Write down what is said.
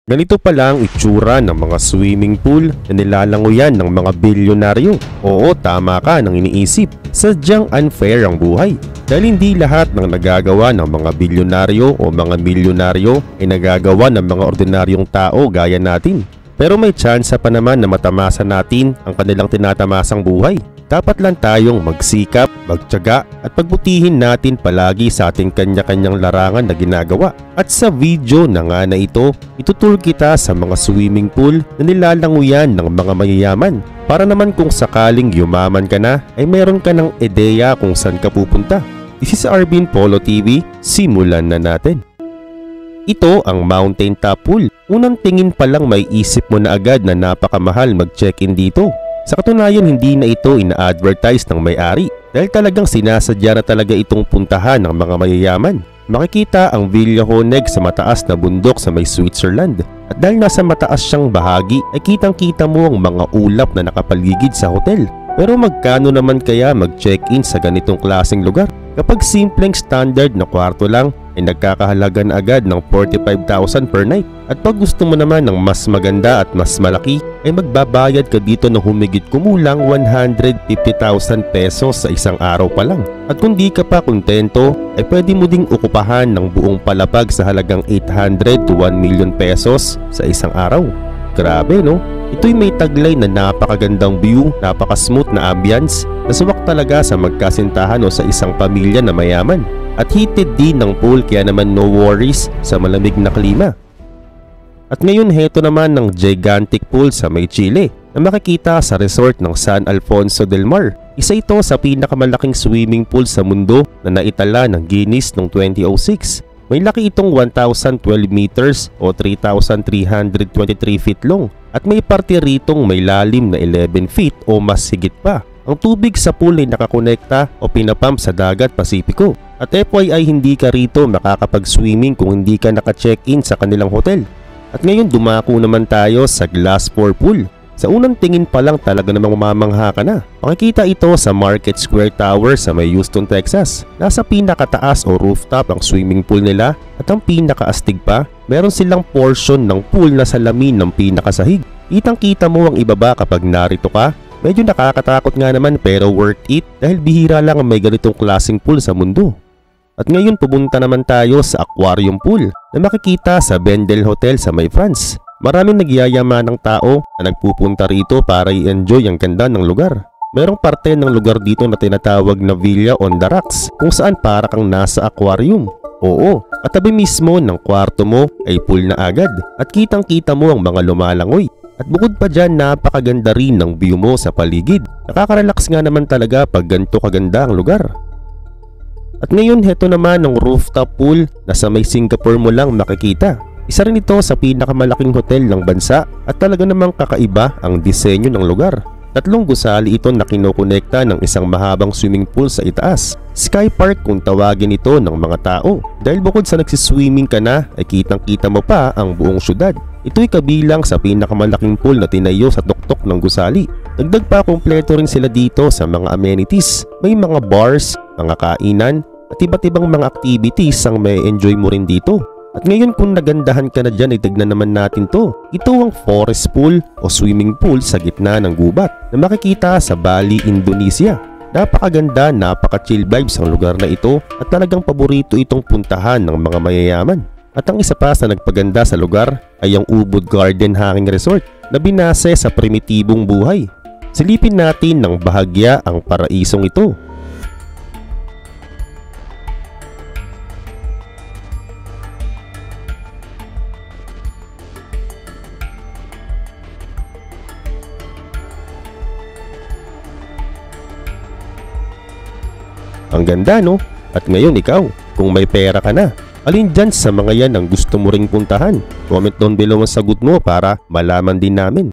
Ganito pala ang itsura ng mga swimming pool na nilalanguyan ng mga bilyonaryo. Oo, tama ka nang iniisip. Sadyang unfair ang buhay. Dahil hindi lahat ng nagagawa ng mga bilyonaryo o mga milyonaryo ay nagagawa ng mga ordinaryong tao gaya natin. Pero may tsansa pa naman na matamasa natin ang kanilang tinatamasang buhay. Dapat lang tayong magsikap, magtiyaga at pagbutihin natin palagi sa ating kanya-kanyang larangan na ginagawa. At sa video na nga na ito, itutur kita sa mga swimming pool na nilalanguyan ng mga mayayaman. Para naman kung sakaling yumaman ka na, ay meron ka ng ideya kung saan ka pupunta. This is Arvin Polo TV, simulan na natin. Ito ang Mountain Top Pool. Unang tingin pa lang may isip mo na agad na napakamahal mag-check-in dito. Sa katunayan, hindi na ito ina-advertise ng may-ari dahil talagang sinasadya na talaga itong puntahan ng mga mayayaman. Makikita ang Villa Honeg sa mataas na bundok sa may Switzerland. At dahil nasa mataas siyang bahagi ay kitang-kita mo ang mga ulap na nakapaligid sa hotel. Pero magkano naman kaya mag-check-in sa ganitong klaseng lugar? Kapag simpleng standard na kwarto lang ay nagkakahalaga na agad ng 45,000 per night. At pag gusto mo naman ng mas maganda at mas malaki ay magbabayad ka dito ng humigit kumulang 150,000 pesos sa isang araw pa lang. At kung di ka pa kontento ay pwede mo ding okupahan ng buong palapag sa halagang 800 to 1 million pesos sa isang araw. Grabe no? Ito'y may taglay na napakagandang view, napaka-smooth na ambience, nasuwak talaga sa magkasintahan o sa isang pamilya na mayaman. At heated din ng pool kaya naman no worries sa malamig na klima. At ngayon heto naman ng gigantic pool sa may Chile na makikita sa resort ng San Alfonso del Mar. Isa ito sa pinakamalaking swimming pool sa mundo na naitala ng Guinness noong 2006. May laki itong 1,012 meters o 3,323 feet long at may parte ritong may lalim na 11 feet o mas higit pa. Ang tubig sa pool ay nakakonekta o pinapump sa dagat Pasipiko. At FYI, hindi ka rito makakapag-swimming kung hindi ka naka-check-in sa kanilang hotel. At ngayon dumako naman tayo sa Glass 4 Pool. Sa unang tingin pa lang talaga namang mamangha ka na. Makikita ito sa Market Square Tower sa may Houston, Texas. Nasa pinakataas o rooftop ang swimming pool nila at ang pinakaastig pa, meron silang portion ng pool na salamin ng pinakasahig. Kitang-kita mo ang ibaba kapag narito ka. Medyo nakakatakot nga naman pero worth it dahil bihira lang ang may ganitong klaseng pool sa mundo. At ngayon pupunta naman tayo sa aquarium pool na makikita sa Bendel Hotel sa may France. Maraming nagyayaman ng tao na nagpupunta rito para i-enjoy ang ganda ng lugar. Merong parte ng lugar dito na tinatawag na Villa on the Rocks kung saan para kang nasa aquarium. Oo, katabi mismo ng kwarto mo ay pool na agad at kitang-kita mo ang mga lumalangoy. At bukod pa dyan, napakaganda rin ng view mo sa paligid. Nakaka-relax nga naman talaga pag ganito kaganda ang lugar. At ngayon, heto naman ang rooftop pool na sa may Singapore mo lang makikita. Isa rin ito sa pinakamalaking hotel ng bansa at talaga namang kakaiba ang disenyo ng lugar. 3 gusali ito na kinokonekta ng isang mahabang swimming pool sa itaas. Sky Park kung tawagin ito ng mga tao. Dahil bukod sa nagsiswimming ka na ay kitang-kita mo pa ang buong syudad. Ito'y kabilang sa pinakamalaking pool na tinayo sa tuktok ng gusali. Dagdag pa kompleto rin sila dito sa mga amenities. May mga bars, mga kainan at iba't ibang mga activities ang may enjoy mo rin dito. At ngayon kung nagandahan ka na dyan ay tignan naman natin to. Ito ang forest pool o swimming pool sa gitna ng gubat na makikita sa Bali, Indonesia. Napakaganda, napaka-chill vibes ang lugar na ito at talagang paborito itong puntahan ng mga mayayaman. At ang isa pa sa nagpaganda sa lugar ay ang Ubud Garden Hanging Resort na binase sa primitibong buhay. Silipin natin ng bahagya ang paraisong ito. Ang ganda no? At ngayon ikaw, kung may pera ka na, alin dyan sa mga yan ang gusto mo ring puntahan? Comment down below ang sagot mo para malaman din namin.